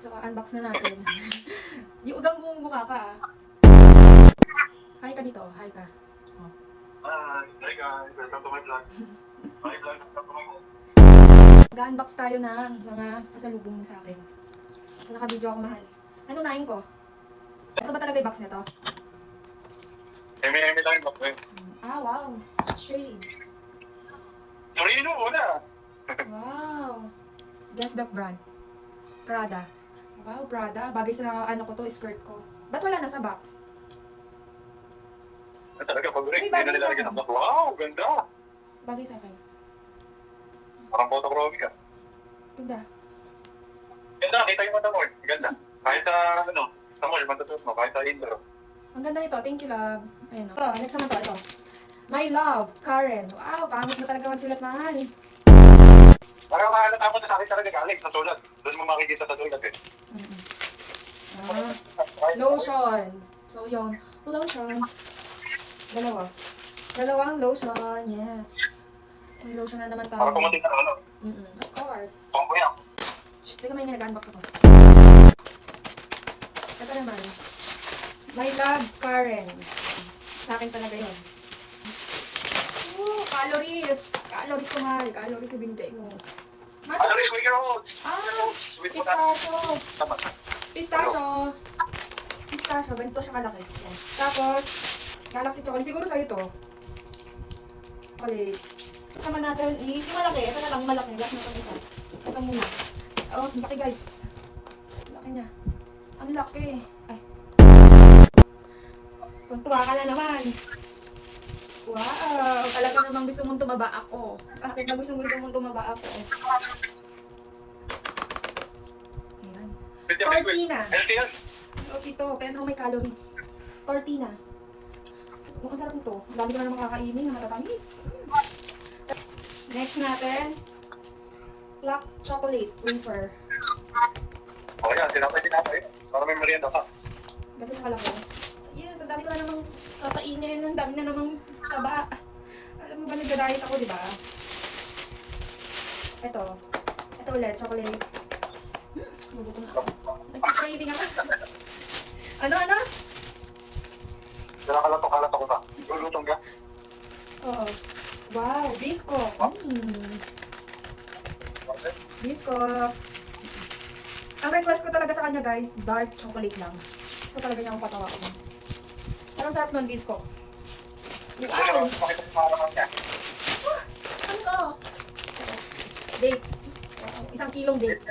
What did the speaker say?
So, unbox na natin. Di ugang buong mukha ka ah. Hi ka dito, hi ka. Oh. Hi guys, welcome to my vlog. My vlog, welcome to my home. Mag-unbox tayo ng mga pasalubong mo sa akin. So, naka-video ako, mahal. Ano nahin ko? Ito ba talaga yung box nito? Eme lang yung bakit. Ah, wow. Shades. Torino muna. Wow. Guess the brand. Prada. Wow, Prada. Bagay sa ano ko to, skirt ko. Ba't wala na sa box? Talaga pag-break, Uy, hindi bagay na sa nilalagyan akin. ng wow, ganda. Bagay sa akin. Parang photochrome ka. Ganda. Ganda, kita yung mata mo. Ganda. Kahit sa, sa mall, matatuot mo. Kahit sa intro. Ang ganda nito. Thank you, love. Ayun o. Ito, next naman to. Ito. My love, Karen. Wow, pangit mo talaga magsulat, mahal. Parang mahalata mo na sa akin talaga galing sa sulat. Doon mo makikita sa sulat eh. Ah, lotion. So, yun. Lotion. Dalawa. Dalawang lotion. Yes. May lotion na naman tayo. Para pumating na ano. Of course. Pang kuya. Shh, teka, may nag-unbox ako. Ito naman. My love, Karen. Sa akin talaga yun. Ooh, calories. Calories ko, mahal. Calories yung binigay mo. Mahal. Ano rin, sweet girl? Ah, Sweet mo na. pistachio. Tama. Pistachio. Pistachio, ganito siya kalaki. Yan. Tapos, Galaxy Chocolate. Siguro sa'yo to. Chocolate. Kasama natin is yung malaki. Ito na lang yung malaki. Last na ito isa. Ito muna. Oh, ang laki guys. Ang laki niya. Ang laki. Ay. Tuntua ka na naman. Wow. Talaga namang gusto mong tumaba ako. Bakit na gusto mong tumaba ako? Ayan. Tortina. Healthy yan. Okay to, pero may calories. Tortina. Ang sarap nito. Ang dami ko na naman kakainin na matatamis. Next natin, black chocolate wafer. O yan, tinapay. Para may merienda ka. Ganito siya kalaki. Yes, ang dami ko na namang kakainin. Ang dami na namang taba. Alam mo ba, nag-diet ako, di ba? Ito. Ito ulit, chocolate. Mabuto na ako. Nag-craving ako. Ano? Kalato ko ka. Lulutong ka. Oo. Wow, bisco. Bisco. Ang request ko talaga sa kanya, guys, dark chocolate lang. Gusto talaga niya akong patawakin. Pero ang sarap nun, bisco. Ano, Wow! pakita mo para niya. Ano to? Dates. 1 kilong dates.